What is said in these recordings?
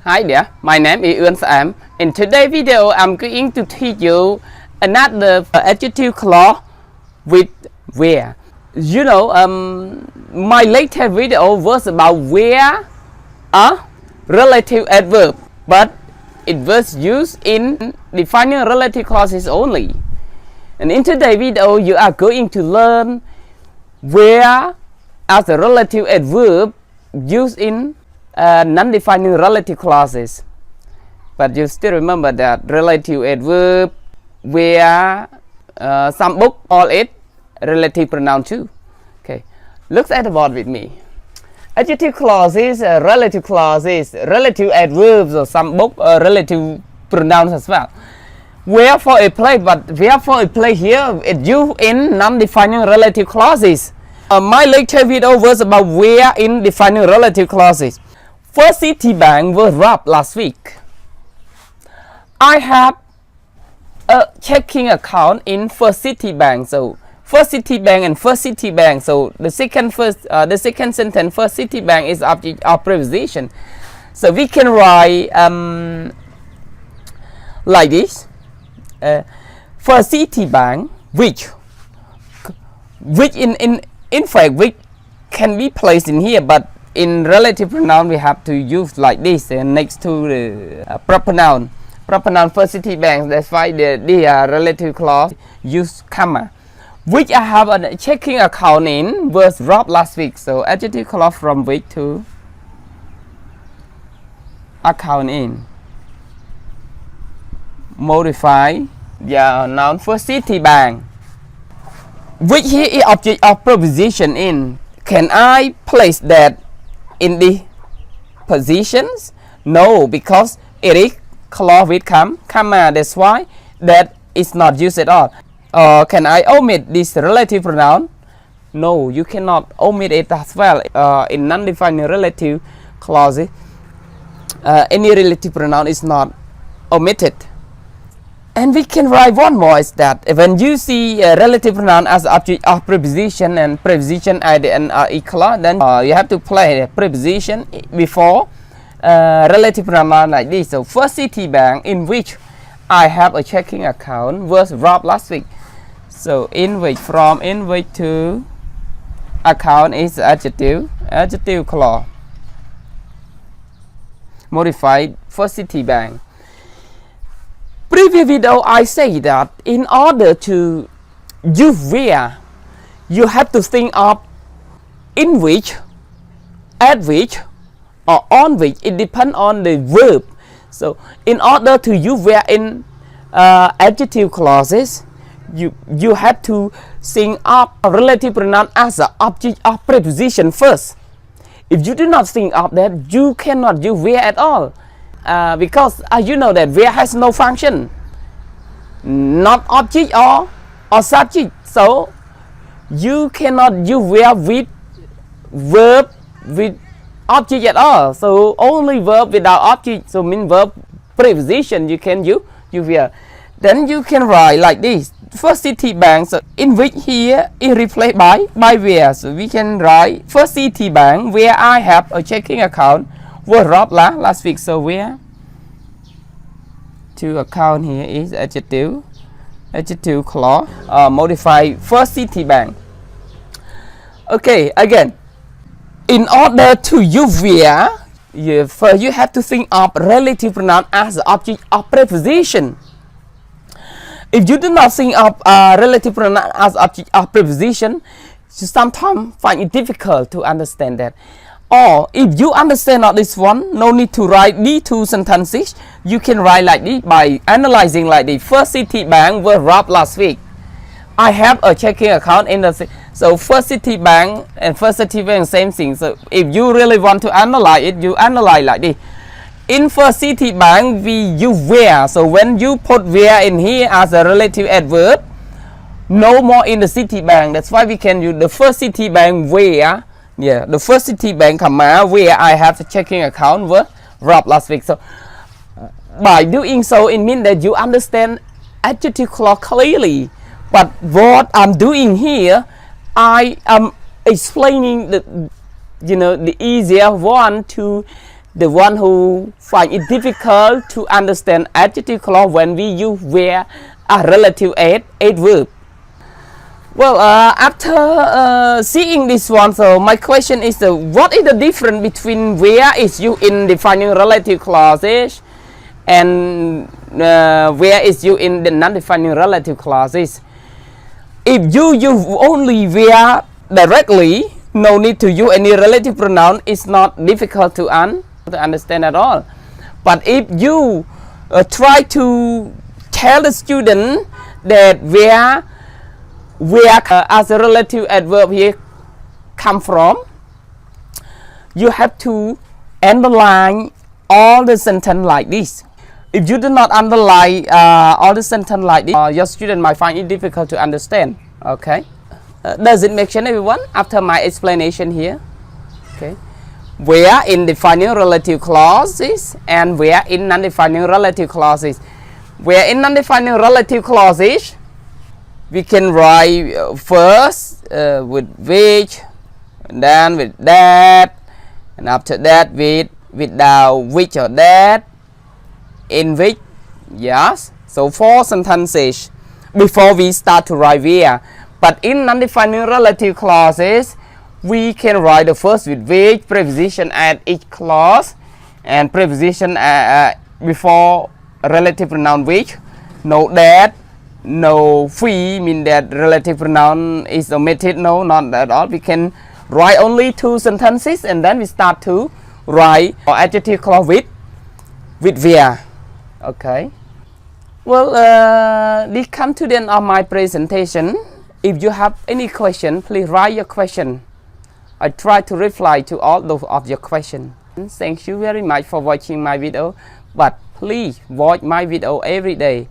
Hi there, my name is Uan Sam. In today's video, I'm going to teach you another adjective clause with where. You know, my latest video was about where a relative adverb, but it was used in defining relative clauses only. And in today's video, you are going to learn where as a relative adverb used in non-defining relative clauses. But you still remember that relative adverb where some book call it relative pronoun too. Okay, look at the board with me. Adjective clauses, relative clauses, relative adverbs, or some book relative pronouns as well. Wherefore a play, but wherefore a play here it used in non-defining relative clauses. My lecture video was about where in defining relative clauses. First Citibank was robbed last week. I have a checking account in First Citibank. So First Citibank and First Citibank. So the second sentence First Citibank is object of preposition. So we can write like this. First Citibank, which in fact which can be placed in here, but in relative pronoun we have to use like this next to the proper noun. Proper noun First Citibank. That's why the relative clause use comma. Which I have a checking account in was robbed last week. So adjective clause from which to account in. Modify the noun First Citibank. Which here is object of preposition in. Can I place that in the positions? No, because it is clause with comma. That's why that is not used at all. Can I omit this relative pronoun? No, you cannot omit it as well. In non-defining relative clauses, any relative pronoun is not omitted. And we can write one more, is that when you see a relative pronoun as object of preposition and preposition and are equal, then you have to place a preposition before relative pronoun like this. So First Citibank, in which I have a checking account, was robbed last week. So in which, from in which to account is adjective clause. Modified First Citibank. Previous video I say that in order to use where, you have to think of in which, at which, or on which. It depends on the verb. So in order to use where in adjective clauses, you have to think of a relative pronoun as an object of preposition first. If you do not think of that, you cannot use where at all. Because you know that where has no function, not object or subject. So you cannot use where with verb with object at all. So only verb without object, so mean verb preposition you can use where. Then you can write like this. First Citibank, so in which here is replaced by where. So we can write First Citibank where I have a checking account was robbed last week. So where to account here is adjective clause. Modify First Citibank. Okay, again, in order to use where, you have to think of relative pronoun as the object of preposition. If you do not think of relative pronoun as object of preposition, you sometimes find it difficult to understand that. Or if you understand not this one, no need to write these two sentences. You can write like this by analyzing like the First Citibank was robbed last week. I have a checking account in the so First Citibank and First Citibank same thing. So if you really want to analyze it, you analyze like this. In First Citibank we use where. So when you put where in here as a relative adverb, no more in the Citibank. That's why we can use the First Citibank where. Yeah, the First Citibank comma where I have a checking account was robbed last week. So by doing so, it means that you understand adjective clause clearly. But what I'm doing here, I am explaining the easier one to the one who find it difficult to understand adjective clause when we use where a relative adverb. Well, after seeing this one, so my question is what is the difference between where is used in defining relative clauses and where is used in the non-defining relative clauses? If you use only where directly, no need to use any relative pronoun, it's not difficult to understand at all. But if you try to tell the student that where as a relative adverb here come from, you have to underline all the sentence like this. If you do not underline all the sentence like this, your student might find it difficult to understand. Okay, does it make sense, everyone, after my explanation here? Okay, where in defining relative clauses and where in non-defining relative clauses. Where in non-defining relative clauses, we can write first with which, and then with that, and after that with without which or that, in which. Yes, so 4 sentences before we start to write where. But in non-defining relative clauses, we can write the first with which, preposition at each clause, and preposition before relative pronoun which. Note that no free mean that relative pronoun is omitted. No, not at all. We can write only 2 sentences and then we start to write adjective clause with where. Okay, well, this come to the end of my presentation. If you have any question, please write your question. I try to reply to all of your questions. Thank you very much for watching my video, but please watch my video every day.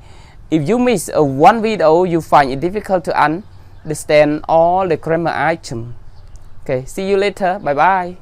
If you miss one video, you find it difficult to understand all the grammar items. Okay, see you later. Bye bye.